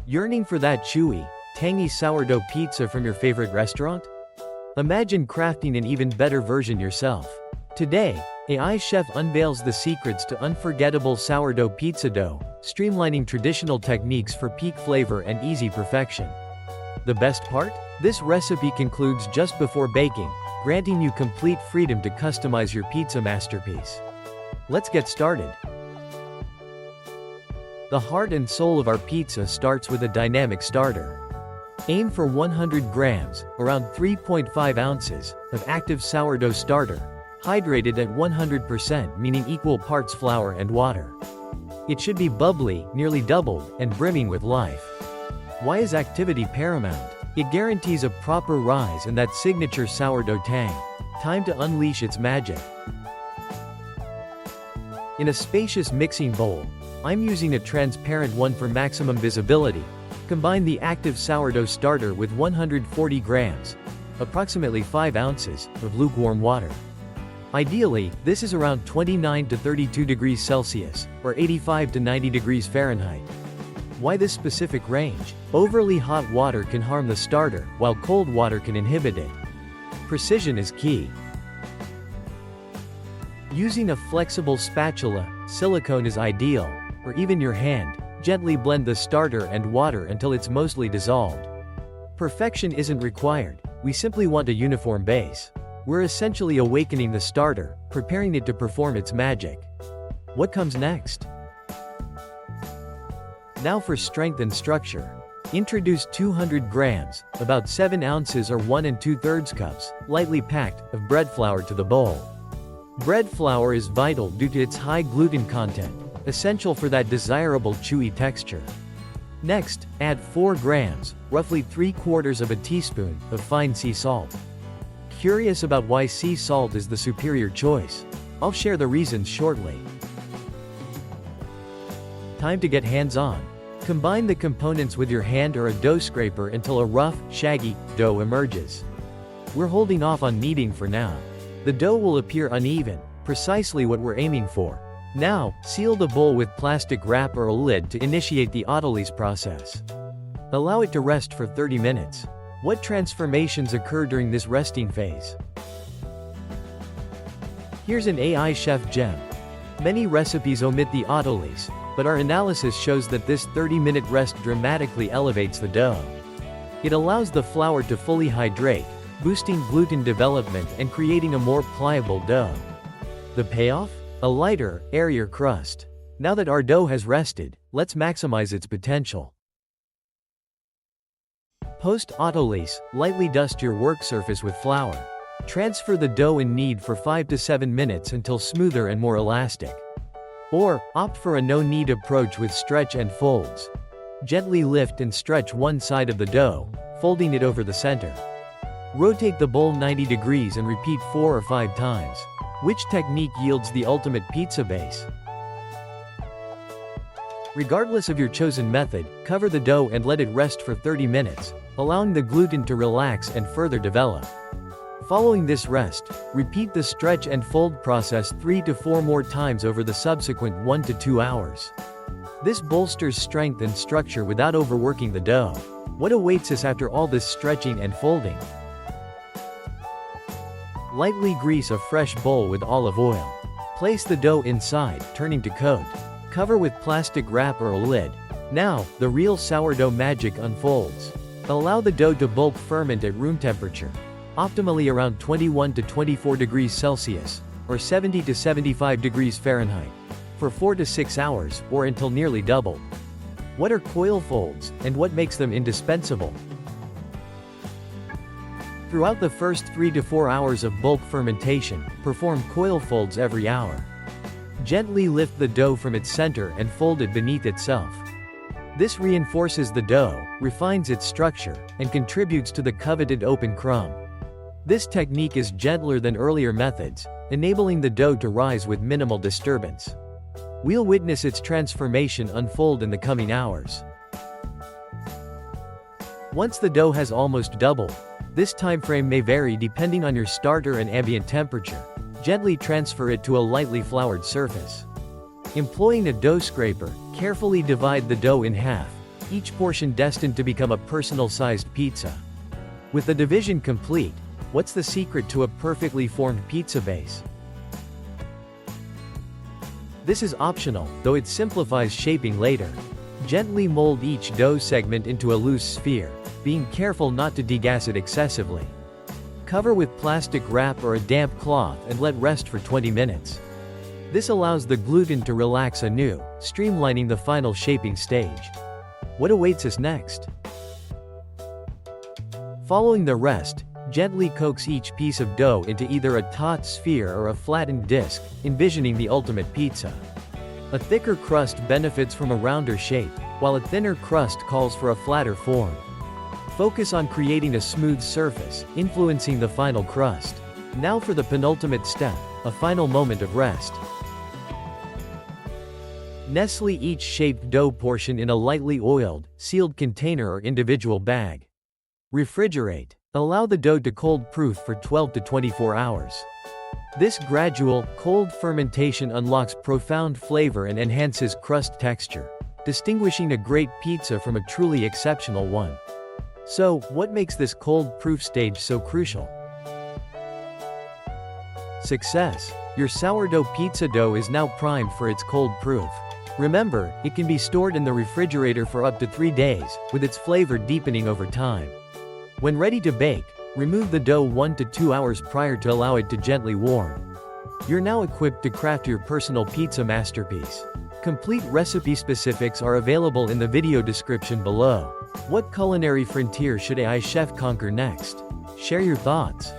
Yearning for that chewy, tangy sourdough pizza from your favorite restaurant? Imagine crafting an even better version yourself. Today, AI chef unveils the secrets to unforgettable sourdough pizza dough, streamlining traditional techniques for peak flavor and easy perfection. The best part? This recipe concludes just before baking, granting you complete freedom to customize your pizza masterpiece. Let's get started. The heart and soul of our pizza starts with a dynamic starter. Aim for 100 grams, around 3.5 ounces, of active sourdough starter, hydrated at 100%, meaning equal parts flour and water. It should be bubbly, nearly doubled, and brimming with life. Why is activity paramount? It guarantees a proper rise and that signature sourdough tang. Time to unleash its magic. In a spacious mixing bowl, I'm using a transparent one for maximum visibility. Combine the active sourdough starter with 140 grams, approximately 5 ounces, of lukewarm water. Ideally, this is around 29 to 32 degrees Celsius, or 85 to 90 degrees Fahrenheit. Why this specific range? Overly hot water can harm the starter, while cold water can inhibit it. Precision is key. Using a flexible spatula, silicone is ideal, or even your hand. Gently blend the starter and water until it's mostly dissolved. Perfection isn't required, we simply want a uniform base. We're essentially awakening the starter, preparing it to perform its magic. What comes next? Now for strength and structure. Introduce 200 grams, about 7 ounces or 1 2/3 cups, lightly packed, of bread flour to the bowl. Bread flour is vital due to its high gluten content, essential for that desirable chewy texture. Next, add 4 grams, roughly 3/4 of a teaspoon, of fine sea salt. Curious about why sea salt is the superior choice? I'll share the reasons shortly. Time to get hands-on. Combine the components with your hand or a dough scraper until a rough, shaggy dough emerges. We're holding off on kneading for now. The dough will appear uneven, precisely what we're aiming for. Now, seal the bowl with plastic wrap or a lid to initiate the autolyse process. Allow it to rest for 30 minutes. What transformations occur during this resting phase? Here's an AI chef gem. Many recipes omit the autolyse, but our analysis shows that this 30-minute rest dramatically elevates the dough. It allows the flour to fully hydrate, boosting gluten development and creating a more pliable dough. The payoff? A lighter, airier crust. Now that our dough has rested, let's maximize its potential. Post-autolyse, lightly dust your work surface with flour. Transfer the dough and knead for 5 to 7 minutes until smoother and more elastic. Or, opt for a no-knead approach with stretch and folds. Gently lift and stretch one side of the dough, folding it over the center. Rotate the bowl 90 degrees and repeat 4 or 5 times. Which technique yields the ultimate pizza base? Regardless of your chosen method, cover the dough and let it rest for 30 minutes, allowing the gluten to relax and further develop. Following this rest, repeat the stretch and fold process 3 to 4 more times over the subsequent 1 to 2 hours. This bolsters strength and structure without overworking the dough. What awaits us after all this stretching and folding? Lightly grease a fresh bowl with olive oil. Place the dough inside, turning to coat. Cover with plastic wrap or a lid. Now, the real sourdough magic unfolds. Allow the dough to bulk ferment at room temperature, optimally around 21 to 24 degrees Celsius, or 70 to 75 degrees Fahrenheit, for 4 to 6 hours, or until nearly doubled. What are coil folds, and what makes them indispensable? Throughout the first 3 to 4 hours of bulk fermentation, perform coil folds every hour. Gently lift the dough from its center and fold it beneath itself. This reinforces the dough, refines its structure, and contributes to the coveted open crumb. This technique is gentler than earlier methods, enabling the dough to rise with minimal disturbance. We'll witness its transformation unfold in the coming hours. Once the dough has almost doubled, this time frame may vary depending on your starter and ambient temperature. Gently transfer it to a lightly floured surface. Employing a dough scraper, carefully divide the dough in half, each portion destined to become a personal-sized pizza. With the division complete, what's the secret to a perfectly formed pizza base? This is optional, though it simplifies shaping later. Gently mold each dough segment into a loose sphere, being careful not to degas it excessively. Cover with plastic wrap or a damp cloth and let rest for 20 minutes. This allows the gluten to relax anew, streamlining the final shaping stage. What awaits us next? Following the rest, gently coax each piece of dough into either a taut sphere or a flattened disc, envisioning the ultimate pizza. A thicker crust benefits from a rounder shape, while a thinner crust calls for a flatter form. Focus on creating a smooth surface, influencing the final crust. Now for the penultimate step, a final moment of rest. Nestle each shaped dough portion in a lightly oiled, sealed container or individual bag. Refrigerate. Allow the dough to cold-proof for 12 to 24 hours. This gradual, cold fermentation unlocks profound flavor and enhances crust texture, distinguishing a great pizza from a truly exceptional one. So, what makes this cold-proof stage so crucial? Success. Your sourdough pizza dough is now primed for its cold proof. Remember, it can be stored in the refrigerator for up to 3 days, with its flavor deepening over time. When ready to bake, remove the dough 1 to 2 hours prior to allow it to gently warm. You're now equipped to craft your personal pizza masterpiece. Complete recipe specifics are available in the video description below. What culinary frontier should AI chef conquer next? Share your thoughts.